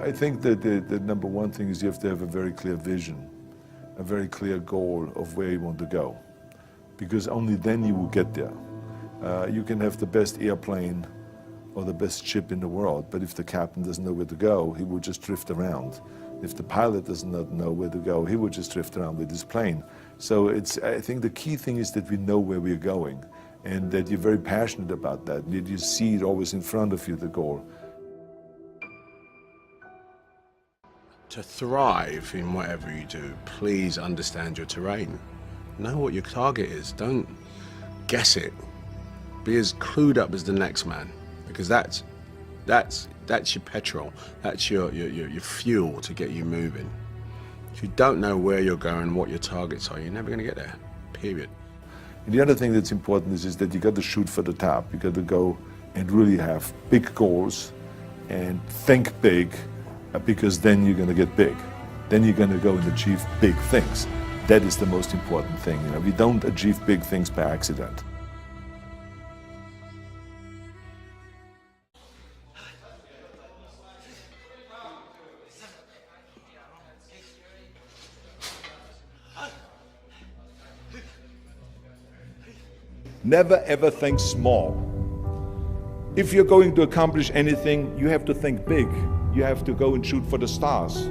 I think that the number one thing is you have to have a very clear vision, a very clear goal of where you want to go, because only then you will get there. You can have the best airplane or the best ship in the world, but if the captain doesn't know where to go, he will just drift around. If the pilot does not know where to go, he will just drift around with his plane. So I think the key thing is that we know where we're going, and that you're very passionate about that, that you see it always in front of you, the goal. To thrive in whatever you do, please understand your terrain. Know what your target is. Don't guess it. Be as clued up as the next man, because that's your petrol. That's your fuel to get you moving. If you don't know where you're going, what your targets are, you're never going to get there. Period. And the other thing that's important is that you got to shoot for the top. You got to go and really have big goals and think big, because then you're going to get big. Then you're going to go and achieve big things. That is the most important thing. You know, we don't achieve big things by accident. Never ever think small. If you're going to accomplish anything, you have to think big. You have to go and shoot for the stars.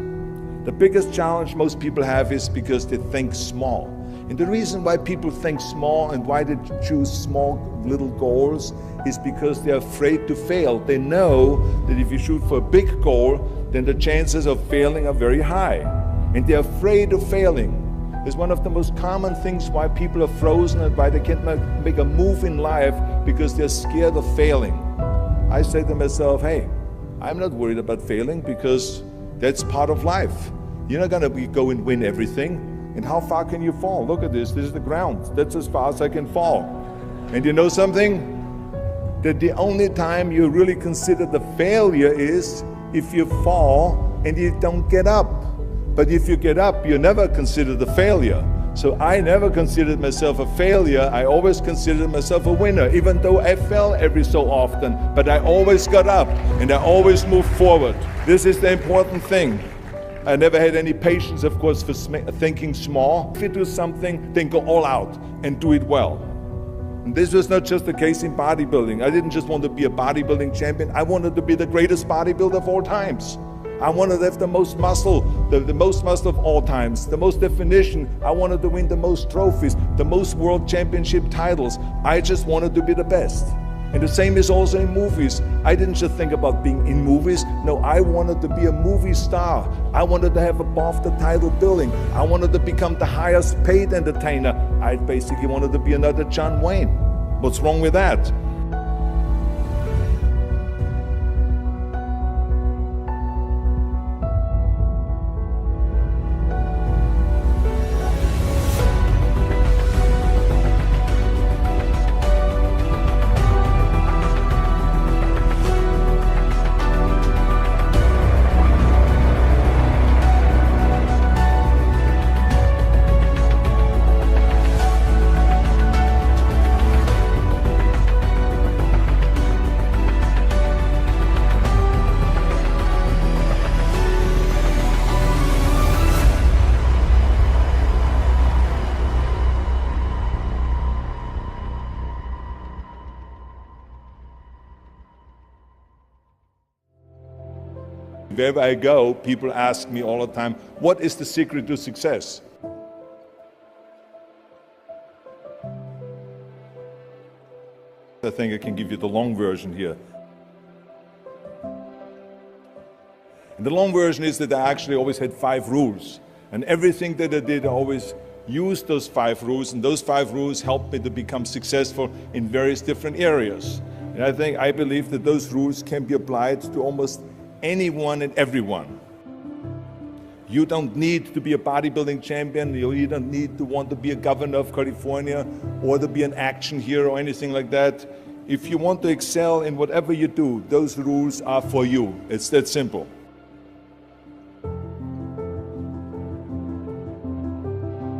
The biggest challenge most people have is because they think small. And the reason why people think small and why they choose small little goals is because they're afraid to fail. They know that if you shoot for a big goal, then the chances of failing are very high. And they're afraid of failing. It's one of the most common things why people are frozen and why they can't make a move in life, because they're scared of failing. I say to myself, hey, I'm not worried about failing, because that's part of life. You're not gonna go and win everything. And how far can you fall? Look at this is the ground. That's as far as I can fall. And you know something? That the only time you really consider the failure is if you fall and you don't get up. But if you get up, you never consider the failure. So I never considered myself a failure. I always considered myself a winner, even though I fell every so often. But I always got up and I always moved forward. This is the important thing. I never had any patience, of course, for thinking small. If you do something, then go all out and do it well. And this was not just the case in bodybuilding. I didn't just want to be a bodybuilding champion. I wanted to be the greatest bodybuilder of all times. I wanted to have the most muscle, the most muscle of all times, the most definition. I wanted to win the most trophies, the most world championship titles. I just wanted to be the best. And the same is also in movies. I didn't just think about being in movies. No, I wanted to be a movie star. I wanted to have above the title billing. I wanted to become the highest paid entertainer. I basically wanted to be another John Wayne. What's wrong with that? Wherever I go, people ask me all the time, what is the secret to success? I think I can give you the long version here. And the long version is that I actually always had 5 rules. And everything that I did, I always used those 5 rules, and those 5 rules helped me to become successful in various different areas. And I believe that those rules can be applied to almost anyone and everyone. You don't need to be a bodybuilding champion, you don't need to want to be a governor of California or to be an action hero or anything like that. If you want to excel in whatever you do, those rules are for you. It's that simple.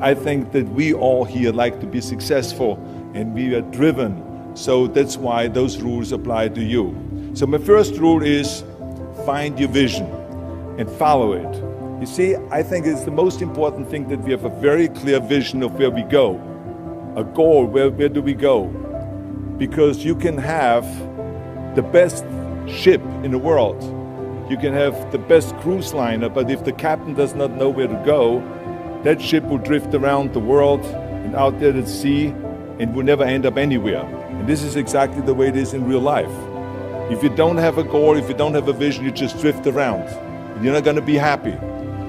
I think that we all here like to be successful and we are driven. So that's why those rules apply to you. So my first rule is find your vision. and follow it. You see, I think it's the most important thing that we have a very clear vision of where we go, a goal, where do we go? Because you can have the best ship in the world, you can have the best cruise liner, but if the captain does not know where to go, that ship will drift around the world and out there at sea and will never end up anywhere. And this is exactly the way it is in real life. If you don't have a goal, if you don't have a vision, you just drift around and you're not going to be happy.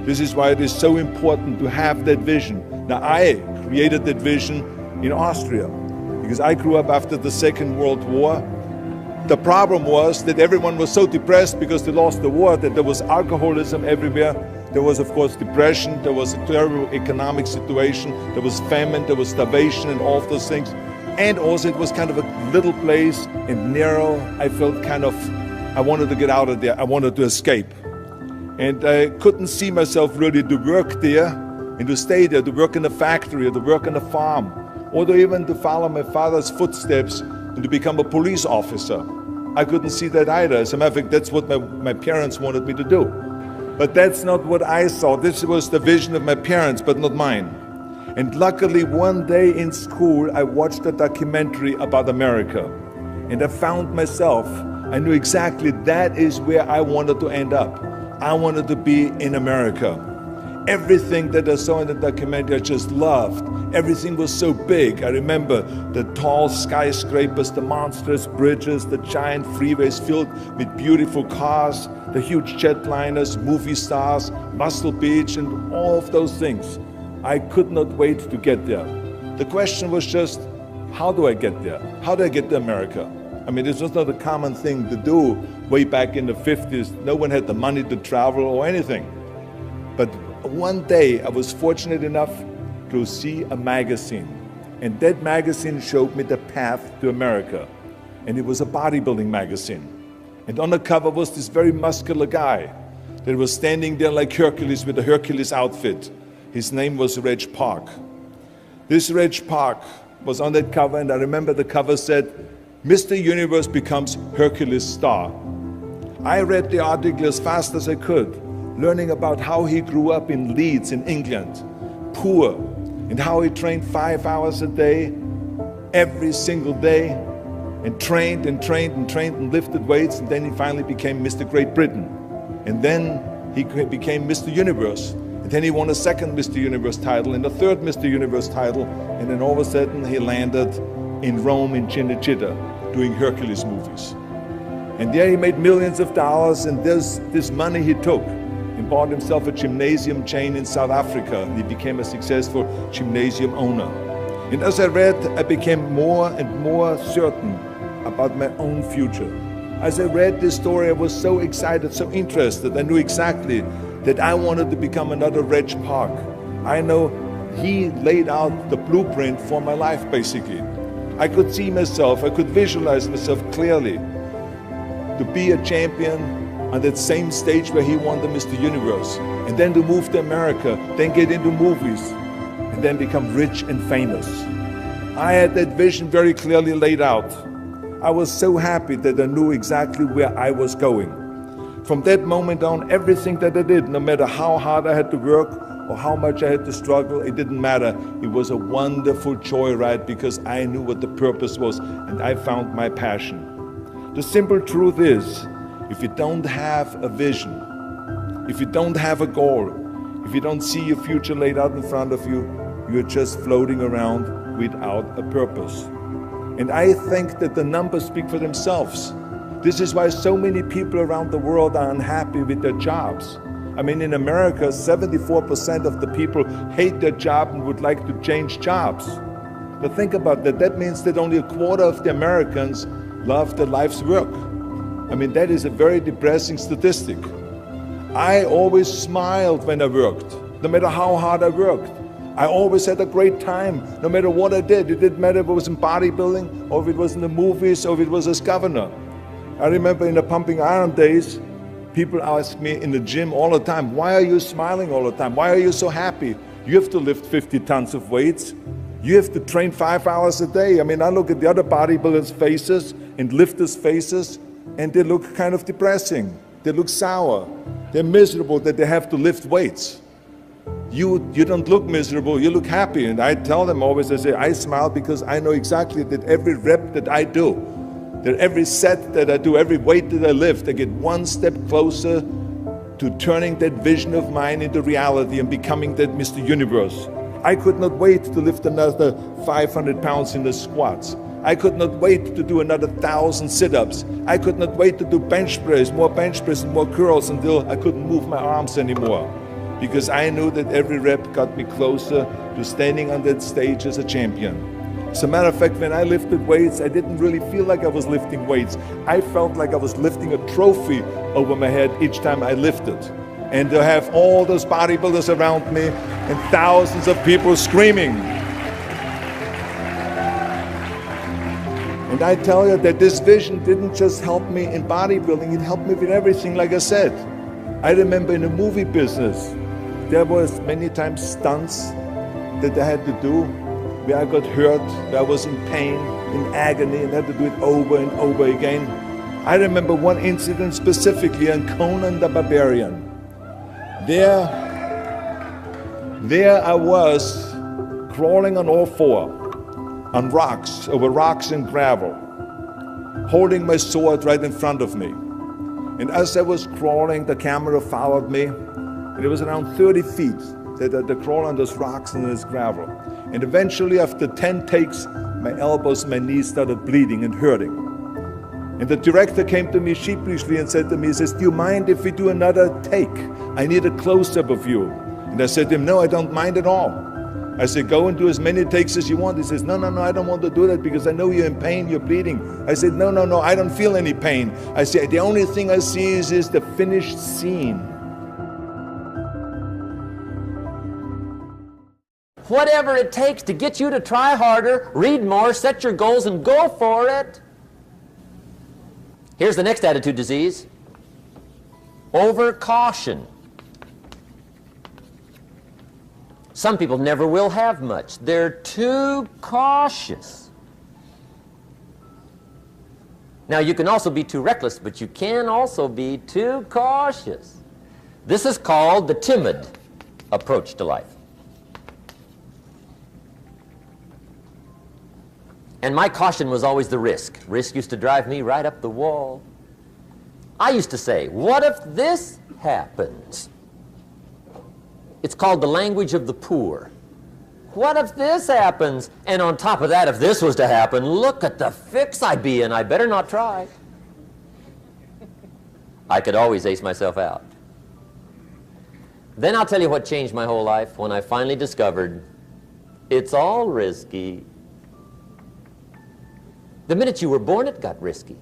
This is why it is so important to have that vision. Now, I created that vision in Austria because I grew up after the Second World War. The problem was that everyone was so depressed because they lost the war, that there was alcoholism everywhere. There was, of course, depression. There was a terrible economic situation. There was famine. There was starvation and all of those things. And also it was kind of a little place and narrow. I felt I wanted to get out of there. I wanted to escape. And I couldn't see myself really to work there and to stay there, to work in a factory or to work on a farm, or to even to follow my father's footsteps and to become a police officer. I couldn't see that either. As a matter of fact, that's what my parents wanted me to do. But that's not what I saw. This was the vision of my parents, but not mine. And luckily, one day in school, I watched a documentary about America. And I found myself, I knew exactly that is where I wanted to end up. I wanted to be in America. Everything that I saw in the documentary, I just loved. Everything was so big. I remember the tall skyscrapers, the monstrous bridges, the giant freeways filled with beautiful cars, the huge jetliners, movie stars, Muscle Beach, and all of those things. I could not wait to get there. The question was just, how do I get there? How do I get to America? I mean, this was not a common thing to do way back in the 50s. No one had the money to travel or anything. But one day I was fortunate enough to see a magazine. And that magazine showed me the path to America. And it was a bodybuilding magazine. And on the cover was this very muscular guy that was standing there like Hercules with a Hercules outfit. His name was Reg Park. This Reg Park was on that cover, and I remember the cover said, Mr. Universe becomes Hercules star. I read the article as fast as I could, learning about how he grew up in Leeds in England, poor, and how he trained 5 hours a day, every single day, and trained and trained and trained and lifted weights, and then he finally became Mr. Great Britain. And then he became Mr. Universe. And then he won a second Mr. Universe title and a third Mr. Universe title, and then all of a sudden he landed in Rome in Cinecittà doing Hercules movies. And there he made millions of dollars, and this money he took and bought himself a gymnasium chain in South Africa, and he became a successful gymnasium owner. And as I read, I became more and more certain about my own future. As I read this story, I was so excited, so interested. I knew exactly that I wanted to become another Reg Park. I know he laid out the blueprint for my life, basically. I could see myself, I could visualize myself clearly to be a champion on that same stage where he won the Mr. Universe, and then to move to America, then get into movies, and then become rich and famous. I had that vision very clearly laid out. I was so happy that I knew exactly where I was going. From that moment on, everything that I did, no matter how hard I had to work or how much I had to struggle, it didn't matter. It was a wonderful joyride because I knew what the purpose was and I found my passion. The simple truth is, if you don't have a vision, if you don't have a goal, if you don't see your future laid out in front of you, you're just floating around without a purpose. And I think that the numbers speak for themselves. This is why so many people around the world are unhappy with their jobs. I mean, in America, 74% of the people hate their job and would like to change jobs. But think about that. That means that only a quarter of the Americans love their life's work. I mean, that is a very depressing statistic. I always smiled when I worked, no matter how hard I worked. I always had a great time, no matter what I did. It didn't matter if it was in bodybuilding, or if it was in the movies, or if it was as governor. I remember in the pumping iron days, people ask me in the gym all the time, why are you smiling all the time? Why are you so happy? You have to lift 50 tons of weights. You have to train 5 hours a day. I mean, I look at the other bodybuilders' faces and lifters' faces, and they look kind of depressing. They look sour. They're miserable that they have to lift weights. You don't look miserable, you look happy. And I tell them always, I say, I smile because I know exactly that every rep that I do, that every set that I do, every weight that I lift, I get one step closer to turning that vision of mine into reality and becoming that Mr. Universe. I could not wait to lift another 500 pounds in the squats. I could not wait to do another 1,000 sit-ups. I could not wait to do bench press, more bench press and more curls until I couldn't move my arms anymore. Because I knew that every rep got me closer to standing on that stage as a champion. As a matter of fact, when I lifted weights, I didn't really feel like I was lifting weights. I felt like I was lifting a trophy over my head each time I lifted. And to have all those bodybuilders around me and thousands of people screaming. And I tell you that this vision didn't just help me in bodybuilding, it helped me with everything, like I said. I remember in the movie business, there was many times stunts that I had to do where I got hurt, where I was in pain, in agony, and had to do it over and over again. I remember one incident specifically on Conan the Barbarian. There I was crawling on all four, on rocks, over rocks and gravel, holding my sword right in front of me. And as I was crawling, the camera followed me, and it was around 30 feet that I crawl on those rocks and this gravel. And eventually, after 10 takes, my elbows, my knees started bleeding and hurting. And the director came to me sheepishly and said to me, he says, do you mind if we do another take? I need a close-up of you. And I said to him, no, I don't mind at all. I said, go and do as many takes as you want. He says, no, I don't want to do that because I know you're in pain, you're bleeding. I said, no, I don't feel any pain. I said, the only thing I see is the finished scene. Whatever it takes to get you to try harder, read more, set your goals, and go for it. Here's the next attitude disease. Overcaution. Some people never will have much. They're too cautious. Now, you can also be too reckless, but you can also be too cautious. This is called the timid approach to life. And my caution was always the risk. Risk used to drive me right up the wall. I used to say, what if this happens? It's called the language of the poor. What if this happens? And on top of that, if this was to happen, look at the fix I'd be in. I better not try. I could always ace myself out. Then I'll tell you what changed my whole life when I finally discovered it's all risky. The minute you were born, it got risky.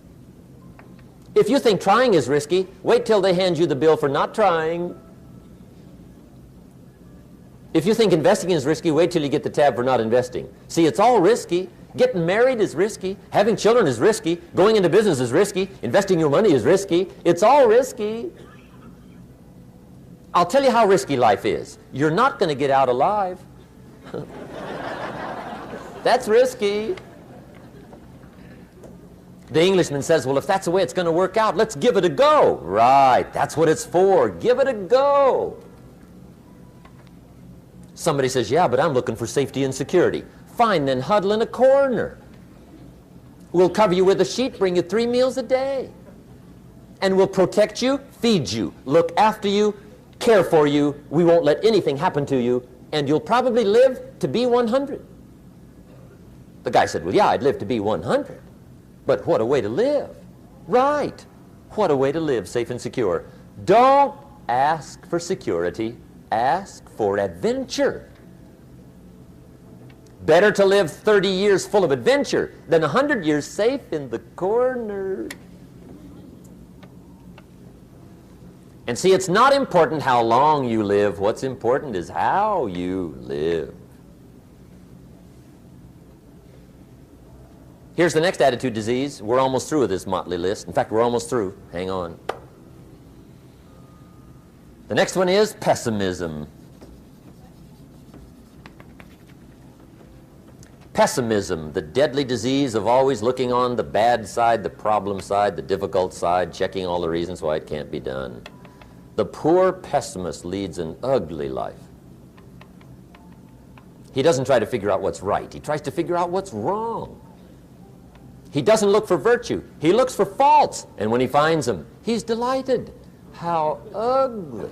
If you think trying is risky, wait till they hand you the bill for not trying. If you think investing is risky, wait till you get the tab for not investing. See, it's all risky. Getting married is risky. Having children is risky. Going into business is risky. Investing your money is risky. It's all risky. I'll tell you how risky life is. You're not going to get out alive. That's risky. The Englishman says, well, if that's the way it's going to work out, let's give it a go. Right, that's what it's for. Give it a go. Somebody says, yeah, but I'm looking for safety and security. Fine, then huddle in a corner. We'll cover you with a sheet, bring you 3 meals a day. And we'll protect you, feed you, look after you, care for you. We won't let anything happen to you, and you'll probably live to be 100. The guy said, well, yeah, I'd live to be 100. But what a way to live. Right. What a way to live, safe and secure. Don't ask for security. Ask for adventure. Better to live 30 years full of adventure than 100 years safe in the corner. And see, it's not important how long you live. What's important is how you live. Here's the next attitude disease. We're almost through with this motley list. In fact, we're almost through. Hang on. The next one is pessimism. Pessimism, the deadly disease of always looking on the bad side, the problem side, the difficult side, checking all the reasons why it can't be done. The poor pessimist leads an ugly life. He doesn't try to figure out what's right. He tries to figure out what's wrong. He doesn't look for virtue. He looks for faults. And when he finds them, he's delighted. How ugly.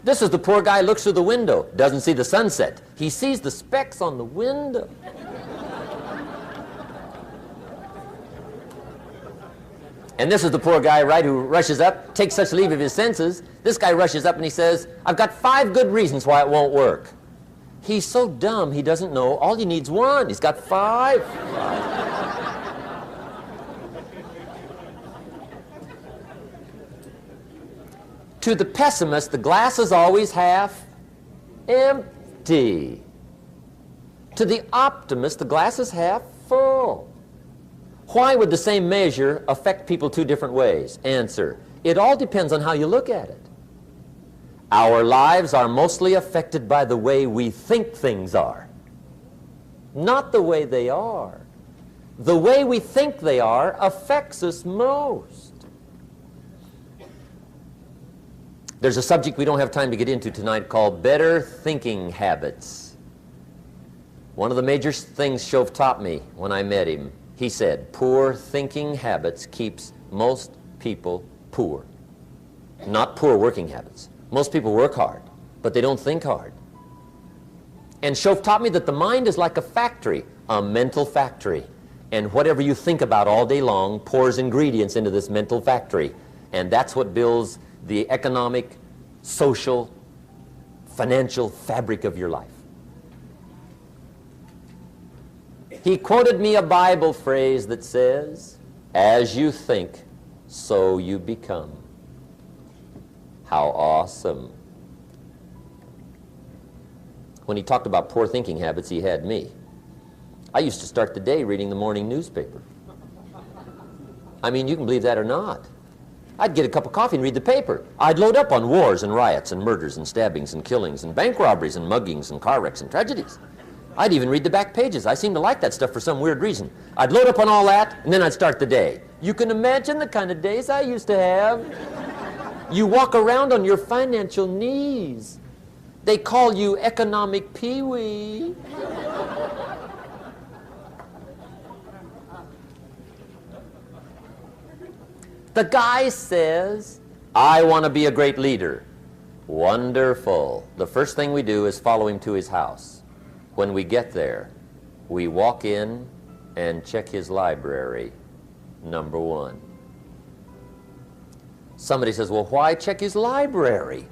This is the poor guy who looks through the window, doesn't see the sunset. He sees the specks on the window. And this is the poor guy, right, who rushes up, takes such leave of his senses. This guy rushes up and he says, I've got 5 good reasons why it won't work. He's so dumb he doesn't know all he needs 1. He's got 5. To the pessimist, the glass is always half empty. To the optimist, the glass is half full. Why would the same measure affect people 2 different ways? Answer, it all depends on how you look at it. Our lives are mostly affected by the way we think things are, not the way they are. The way we think they are affects us most. There's a subject we don't have time to get into tonight called better thinking habits. One of the major things Shove taught me when I met him, he said, poor thinking habits keeps most people poor. Not poor working habits. Most people work hard, but they don't think hard. And Shove taught me that the mind is like a factory, a mental factory. And whatever you think about all day long pours ingredients into this mental factory. And that's what builds the economic, social, financial fabric of your life. He quoted me a Bible phrase that says, as you think, so you become. How awesome. When he talked about poor thinking habits, he had me. I used to start the day reading the morning newspaper. I mean, you can believe that or not. I'd get a cup of coffee and read the paper. I'd load up on wars and riots and murders and stabbings and killings and bank robberies and muggings and car wrecks and tragedies. I'd even read the back pages. I seem to like that stuff for some weird reason. I'd load up on all that, and then I'd start the day. You can imagine the kind of days I used to have. You walk around on your financial knees. They call you economic peewee. The guy says, I want to be a great leader. Wonderful. The first thing we do is follow him to his house. When we get there, we walk in and check his library, number 1. Somebody says, well, why check his library?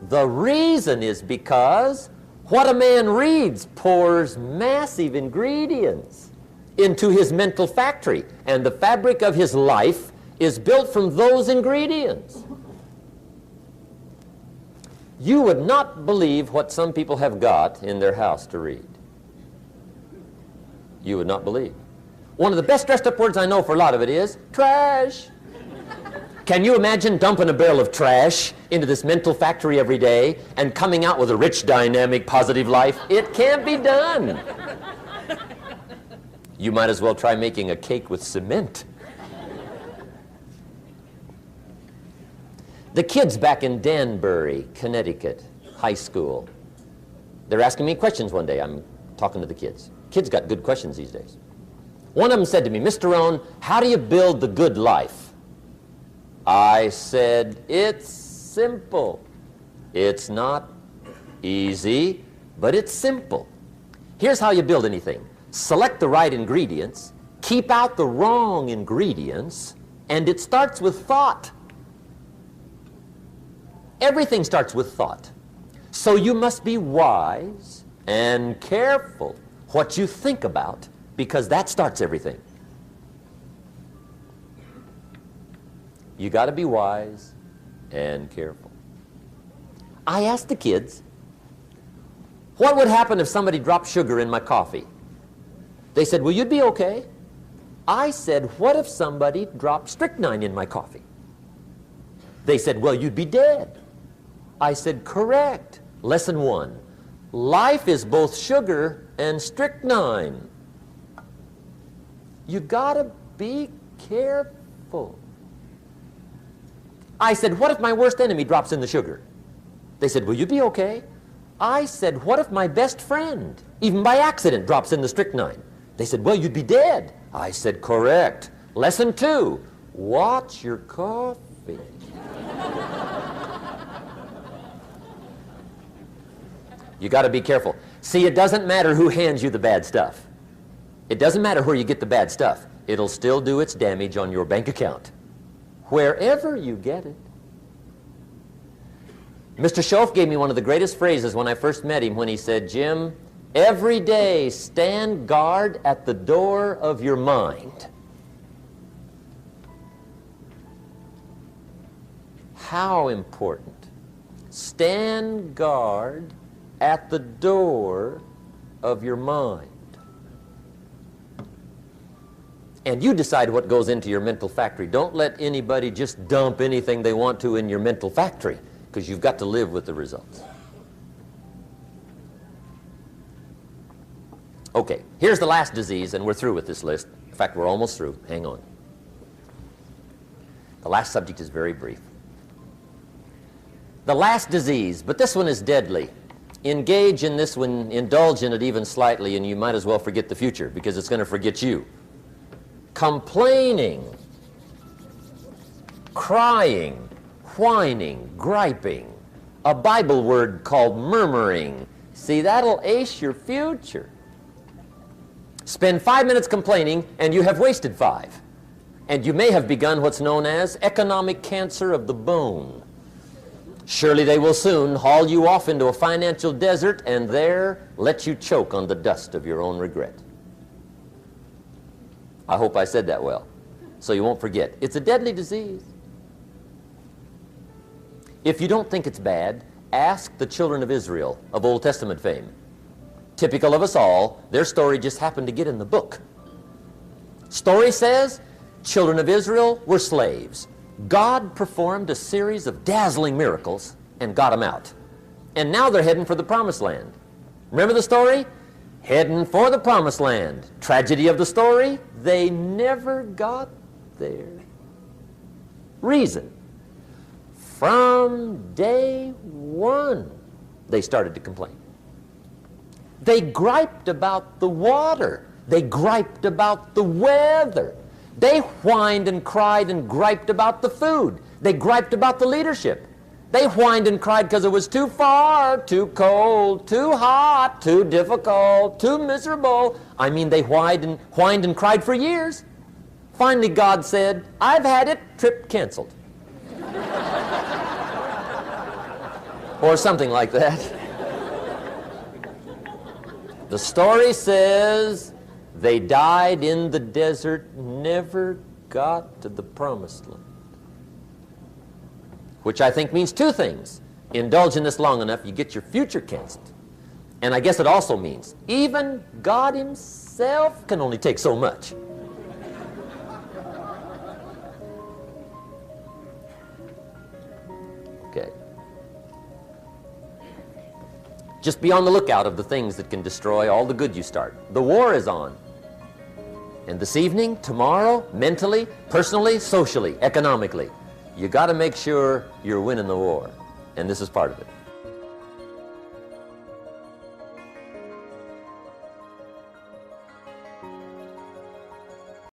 The reason is because what a man reads pours massive ingredients into his mental factory, and the fabric of his life is built from those ingredients. You would not believe what some people have got in their house to read. You would not believe. One of the best dressed up words I know for a lot of it is trash. Can you imagine dumping a barrel of trash into this mental factory every day and coming out with a rich, dynamic, positive life? It can't be done. You might as well try making a cake with cement. The kids back in Danbury, Connecticut, high school, they're asking me questions one day. I'm talking to the kids. Kids got good questions these days. One of them said to me, Mr. Rohn, how do you build the good life? I said, it's simple. It's not easy, but it's simple. Here's how you build anything. Select the right ingredients, keep out the wrong ingredients, and it starts with thought. Everything starts with thought. So you must be wise and careful what you think about, because that starts everything. You got to be wise and careful. I asked the kids, what would happen if somebody dropped sugar in my coffee? They said, well, you'd be okay. I said, what if somebody dropped strychnine in my coffee? They said, well, you'd be dead. I said, correct. Lesson 1. Life is both sugar and strychnine. You gotta be careful. I said, what if my worst enemy drops in the sugar? They said, will you be okay? I said, what if my best friend, even by accident, drops in the strychnine? They said, well, you'd be dead. I said, correct. Lesson 2, watch your coffee. You got to be careful. See, it doesn't matter who hands you the bad stuff. It doesn't matter where you get the bad stuff. It'll still do its damage on your bank account, wherever you get it. Mr. Schoaf gave me one of the greatest phrases when I first met him when he said, Jim, every day stand guard at the door of your mind. How important. Stand guard at the door of your mind. And you decide what goes into your mental factory. Don't let anybody just dump anything they want to in your mental factory, because you've got to live with the results. Okay, here's the last disease, and we're through with this list. In fact, we're almost through. Hang on. The last subject is very brief. The last disease, but this one is deadly. Engage in this one, indulge in it even slightly, and you might as well forget the future, because it's going to forget you. Complaining, crying, whining, griping, a Bible word called murmuring. See, that'll ace your future. Spend 5 minutes complaining, and you have wasted 5. And you may have begun what's known as economic cancer of the bone. Surely they will soon haul you off into a financial desert and there let you choke on the dust of your own regret. I hope I said that well, so you won't forget. It's a deadly disease. If you don't think it's bad, ask the children of Israel of Old Testament fame. Typical of us all, their story just happened to get in the book. Story says, children of Israel were slaves. God performed a series of dazzling miracles and got them out. And now they're heading for the promised land. Remember the story? Heading for the promised land. Tragedy of the story, they never got there. Reason. From day one, they started to complain. They griped about the water. They griped about the weather. They whined and cried and griped about the food. They griped about the leadership. They whined and cried because it was too far, too cold, too hot, too difficult, too miserable. I mean, they whined and cried for years. Finally, God said, I've had it, trip canceled. Or something like that. The story says they died in the desert, never got to the promised land. Which I think means 2 things. Indulge in this long enough, you get your future canceled. And I guess it also means even God himself can only take so much. Okay. Just be on the lookout of the things that can destroy all the good you start. The war is on. And this evening, tomorrow, mentally, personally, socially, economically, you got to make sure you're winning the war. And this is part of it.